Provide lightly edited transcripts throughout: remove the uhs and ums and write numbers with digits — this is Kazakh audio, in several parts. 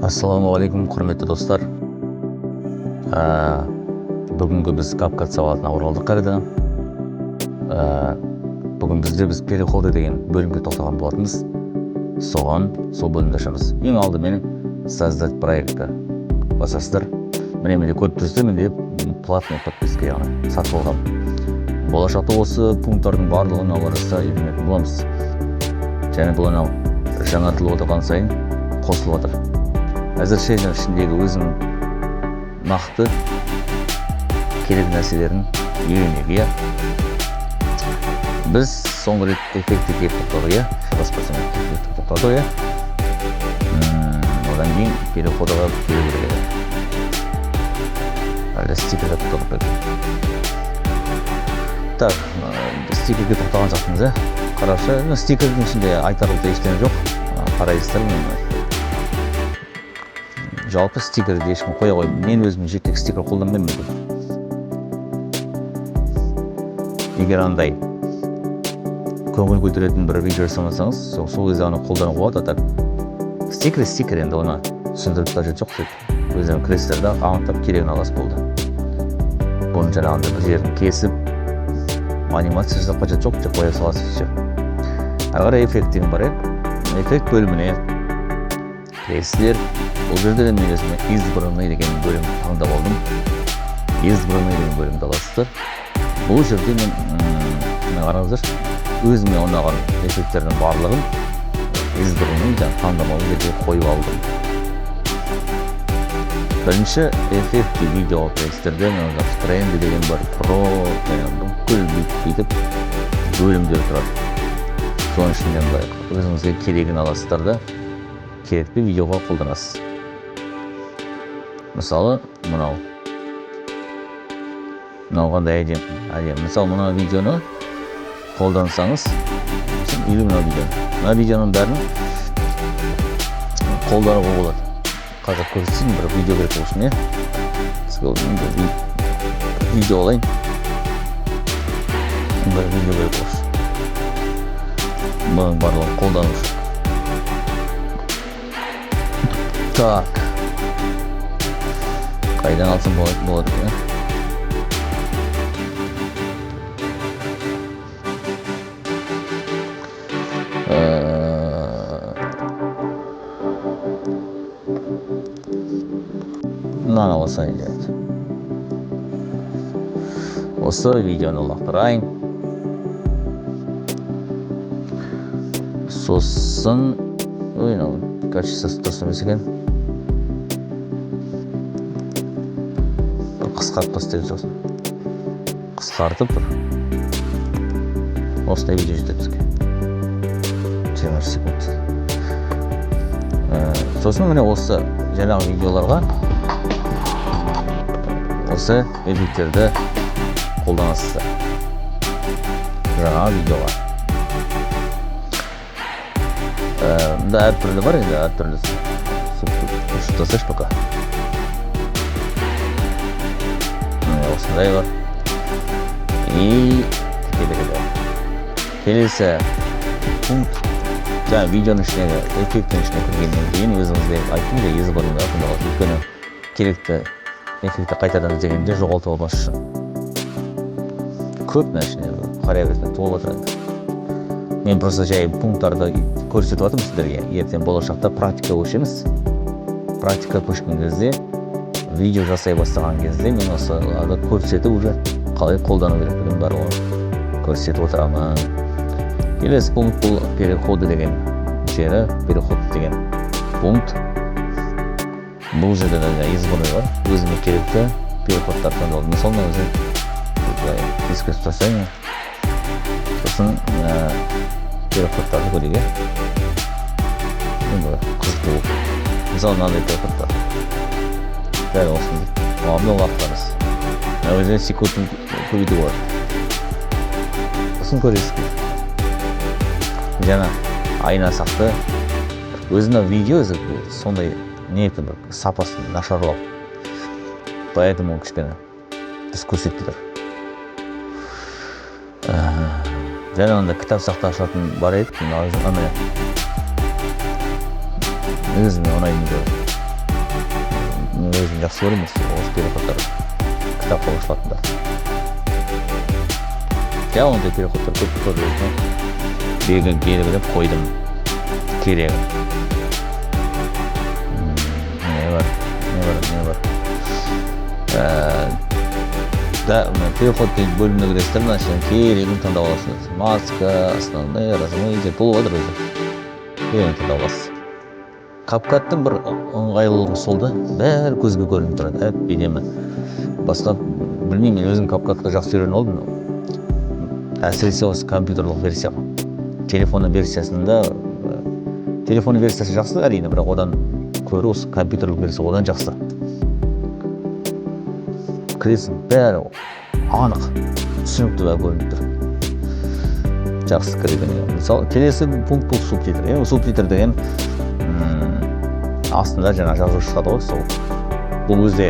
Ассалаумағалейкум, құрметті достар. Бүгінгі біз CapCut сабағына оралдық қайда. Бүгін біз переходы деген бөлімге тоқтаған болатынбыз. Сол бөлімді ашамыз. Ең алдымен создать проекті басасыздар. Міне көріп тұрсыздар, менде платный подписка, яғни сатып алғам. Болашақта осы пункттардың барлығына барыста үйренетін боламыз. Және бұл анау жаңартылып отырған сайын қосылып отыр. Әзірше ішіндегі өзім нақты керек нәрселерін үйренеге. Біз соңғы рет эффектті келіп тоқтадық, одан кейін переходыға келу керек еді. Әлі стикерге тоқтадық. Так, стикерге тоқтаған жақтыңыз, қарашы, стикердің ішінде айтарлықтай ештеңе жоқ. Қарайсыздар, жалпы стикерді ешкім қоя қойып, мен өзім жеке стикер қолданбаймын. Егер андай көңіл көтеретін бір видео жасамасаңыз, сол кезде оны қолдануға болады. Так, стикер енді оны түсіндіріп қажет жоқ дейді. Өзім крестерді анықтап керегін аласы болды. Бұны жаңағында бір жерін кесіп, анимация жасап қажет жоқ, тек қоя саласыз. Әрі қарай эффект деген бар еді. Эффект бөліміне кіресіздер. Бұл жерде мен өзіме избранный деген бөлім таңдап алдым. Избранный деген бөлімді аласыздар. Бұл жерде мен қараңыздар, өзіме ұнаған эффекттердің барлығын избранный таңдамалы жерге қойып алдым. Бірінші эффектті видео престерде тренді деген бар, про бүкіл бүйтіп бөлімдер тұрады. Соның ішінде өзіңізге керегін аласыздар да керекті видеоға қолданасыз. Мысалы, мынау қандай әдемі. Мысалы, мына видеоны қолдансаңыз, или мына видеоның бәрін қолдануға болады. Қазір көрсетсін, бір видео керек болсын, видео алайын. Бір видео керек болсын. Бұның барлығын қолданушы. Так. Қайдан алсам болады. Мынаны алсайын деді. Осы видеоны лақтырайын. Сосын, качествосы дұрыс емес екен. Қысқартып тастайды сосын. Қысқартып бір. Осындай видео жетеді бізге. 20 секунд. Сосын міне осы жаңағы видеоларға осы эффекттерді қолданасыздар. Жаңағы видеоға. Да, әртүрлі бар енді, әртүрлі ұшықтасаш пока. Осындай бар. Келесі пункт, жаңа видеоның ішіне, эффекттің ішіне кіргеннен кейін өзіңізге айттым да избранный атындағы өйткені керекті эффектті қайтадан іздегенде жоғалтып алмас үшін. Көп нәрсені қарай берсең толып отырады. Мен просто жай пункттарды көрсетіп атым сіздерге. Ертең болашақта практика көшеміз. Практика көшкен кезде, видео жасай бастаған кезде мен осыларды көрсетіп уже қалай қолдану керектігін барлығын көрсетіп отырамын. Келесі пункт бұл переходы деген жері, переход деген пункт. Бұл жерде де избранный бар. Өзіме керекті переходтар таңдалды. Мысалы, өзі дискрет тастайын. Сосын переходтарды көрейге. Қызықты болып. Мысалы, мынандай переходтар. Дәл осыны. Мынау лақтарыз. Өзіне секундтың көбейді бар. Сосын көресіз. Жаңа айна сақты. Өзінің видео өзі сондай нетін бір сапасын нашарлау. Поэтому кішкені біз көрсетпейдір. Жаңағында кітап сақташатын бар еді, өзіме ұнайтын көрді. жақсы көремін осы переходтарды кітапқа қосылатындар. Ондай переходтар көп көріп белгілеп қойдым керегі. Не бар. Переход деген бөліміне кіресіздер, мына жерден керегін таңдап аласыз. Маска, основной, размытие, бұл отыр өзі. Керегін таңдап аласыз. CapCut'тың бір ыңғайлылығы сол да, бәрі көзге көрініп тұрады. Әп-бедемі. Басқа, білмеймін, мен өзім CapCut'қа жақсы үйреніп алдым. Әсіресе осы компьютерлік версия. Телефонның версиясы жақсы әрине, бірақ одан көрі осы компьютерлік версия одан жақсы. Кіресің, бәрі анық, түсінікті бәрі көрініп тұр. Жақсы кіреді. Мысалы, келесі пункт бұл субтитр. Субтитр деген астында жаңа жазушы шығады ғой, сол. Бұл өзде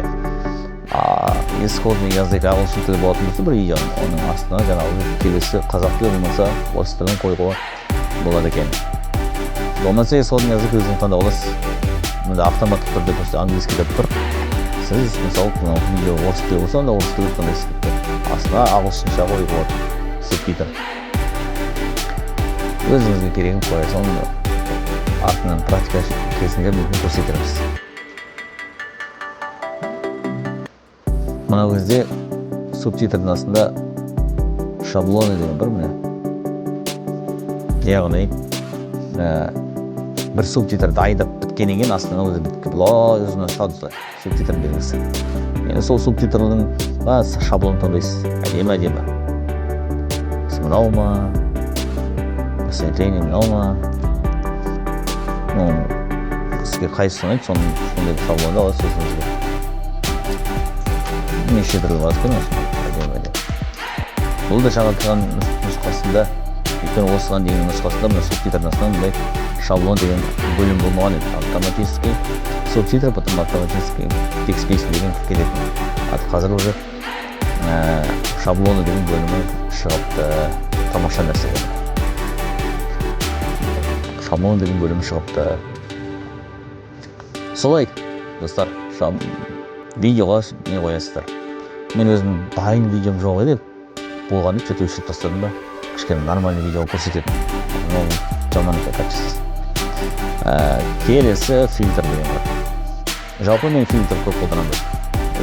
исходный язык ағылшын тілі болатын болса, бір видеоның оның астына жаңағы келесі қазақ тілі болмаса орыс тілін қойуға болады екен. Болмаса исходный язык өзіңіз таңдап аласыз. Мұнда автоматтық түрде просто английский деп тұр. Сіз мысалы видео орыс тілі болса, онда орыс тілі таңдайсыз. Астына ағылшынша қойуға болады. Субтитр. Өзіңізге керегін қоясыз, оны артынан практика кезінде мүмкін көрсетеміз. Мына кезде субтитрдің астында шаблоны деген бар міне. Яғни бір субтитрді айдап біткеннен кейін астына өзі біткі бұлай өзінен шығады субтитр белгісі. Енді сол субтитрдің шаблонын таңдайсыз. Әдемі. Мынау ма? Осветление мынау ма? Сізге қайсысы ұнайды, сондай шаблонды аласыз өзіңізге. Неше түрлі бар екен осы. Әдемі. Бұл да жаңа тұрған нұсқасында, өйткені осыған дейін нұсқасында мына субтитрдің астынан бұндай шаблон деген бөлім болмаған еді. Автоматический субтитр, потом автоматический текст песни деген келетін. Қазір уже шаблоны деген бөлімі шығыпты. Тамаша нәрсе. Шаблон деген бөлімі шығыпты. Солай, достар, видеоға не қоясыздар. Мен өзім дайын видеом жоқ еді. Болған еді, жөте өшіріп тастадым ба. Кішкене нормальный видео көрсететін. Жаман качествосы. Келесі фильтр деген бар. Жалпы мен фильтр көп қолданамын.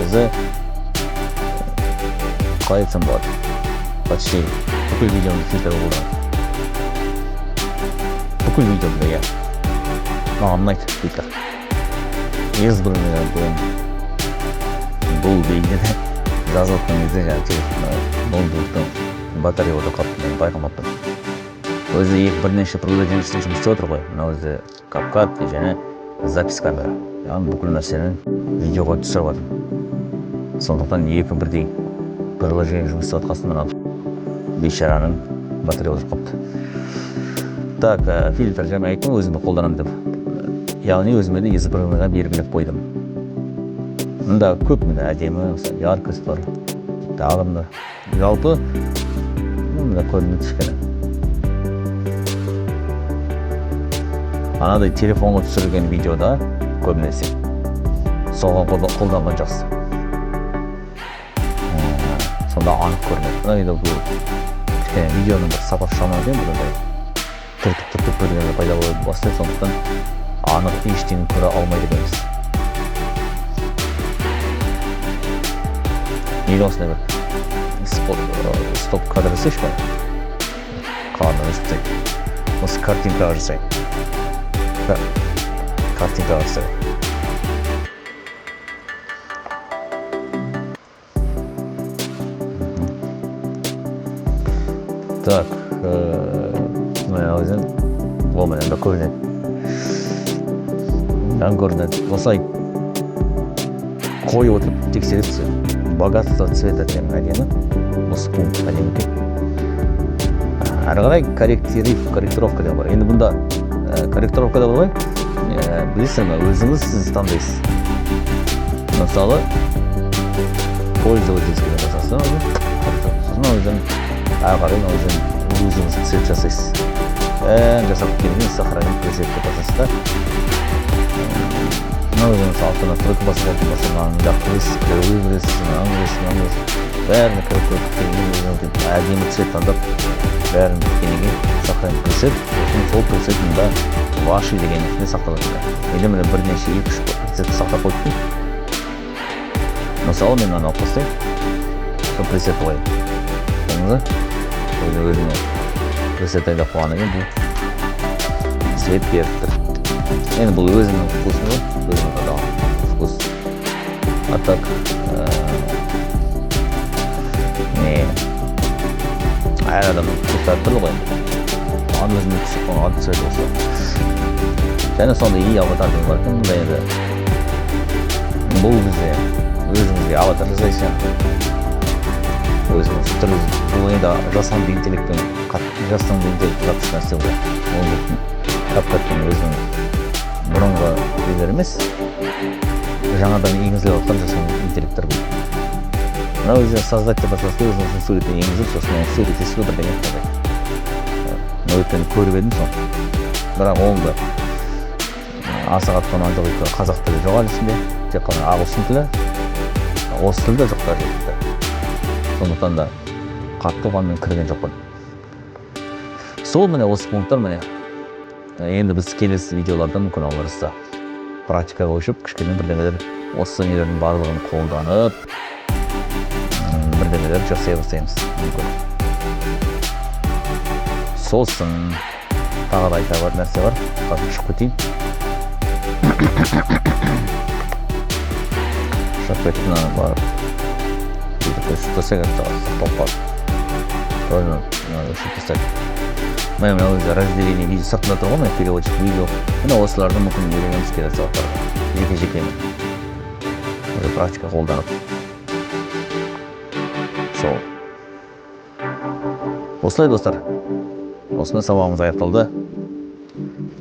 Өзі қалай айтсам болады. Почти бүкіл видеоны фильтр қолданамын. Бүкіл видеода, иә. Маған ұнайды фильтр. Бұл бейнені жазылған кезде ноутбуктың батарея отыр қалыпты, мен байқамаппын. Өзі бірнеше приложение жұмыс істеп отыр ғой. Мына өзі CapCut және запись камера. Яғни бүкіл нәрсені видеоға түсіріп жатырмын. Сондықтан екі бірдей приложение жұмыс істеп жатқасын мына бейшараның батарея отыр қалыпты. Так, фильтр және айттым өзімді қолданамын деп. Яғни өзіме де избранныйға белгілеп қойдым. Мұнда көп міне әдемі, яркость бар, тағымдар. Жалпы мұнда көрінеді кішкене. Анадай телефонға түсірілген видеода көбінесе соған қолданған жақсы. Сонда анық көрінеді. Мына видео бұл кішкене видеоның бір сапасы жаман екен, бұндай түртіп көргенде пайда болып бастайды, сондықтан анық ештеңе көре алмайды екенбіз. Неге осындай бір стоп кадр жасайшы ма? Қағаннан жасайды. Осы картинкаға жасайды. Картинкаға жасайды. Так, мына өзен болмай анда көрінеді. Көрінеді. Осылай қойып отырып тексересіз. Богатство цвета деген әдемі. Осы пункт әдемі екен. Әрі қарай корректировка деген бар. Енді бұнда корректировкада болмай, білесің бе, өзіңіз сіз таңдайсыз. Мысалы, пользовательский жасасың, сосын өзің әрі қарай өзіңіз цвет жасайсыз. Жасап келген сохранить рецепті жасасыз да. мынау өзіңіз алтына стройка басып отырған болса мынаны жақ көресіз кіре бересіз мынаны көресіз бәріне кіріп әдемі цвет таңдап бәрін біткеннен кейін сақтайтын пресет. Сосын сол пресетінде ваши деген ішінде сақталады. Менде міне бірнеше 2-3 пресетті сақтап қойдым. Мысалы мен мынаны алып тастаймын. Сол пресет қояйын. Көрдіңіз бе? Өзіме пресет айдап қойғаннан кейін бұл цвет беріп тұр. Енді бұл өзімнің вкусым ғой, өзімнің таңдаған вкус. А так әр адамның вкустары түрлі ғой. Маған өзіме түсіп қойған цвет осы. Және сонда аватар деген бар екен. Мұнда енді бұл бізде өзіңізге аватар жасайсың. Өзіңіз түрлі бұл енді жасанды интеллектпен қатты нәрсе ғой. Оны капкаттың өзінің бұрынғы нелер емес, жаңадан енгізіліп жатқан жасанды интеллекттер бұл. Мына өзі создать деп атаса өзіңіздің суретін енгізіп, сосын оны суреттесіп бірдеңе қойды. Өйткені көріп едім соны. Бірақ ол да аса қатты ұнады өйткені қазақ тілі жоқ әлі ішінде, тек қана ағылшын тілі, орыс тілі де жоқтар жетті. Сондықтан да қатты оғанмен кірген жоқпын. Сол міне осы пункттар міне. Енді біз келесі видеоларда мүмкін аларызда практикаға көшіп, кішкене бірдеңелер осы нелердің барлығын қолданып, бірдеңелер жасай бастаймыз мүмкін. Сосын тағы да айтар бар нәрсе бар. Қазір шығып кетейін. Шығып кетіп мынаны барып өшіп тастайық сақталып қалды. Өшіп тастайық. Мен өзі разделение видео сыртында тұрған, мен переводчик видео. Мына осыларды мүмкін үйренеміз келесі сабақтарға. Жеке-жекемен. Практика қолданып. Сол. Осылай достар. Осымен сабағымыз аяқталды.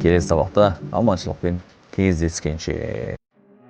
Келесі сабақта аманшылықпен кездескенше.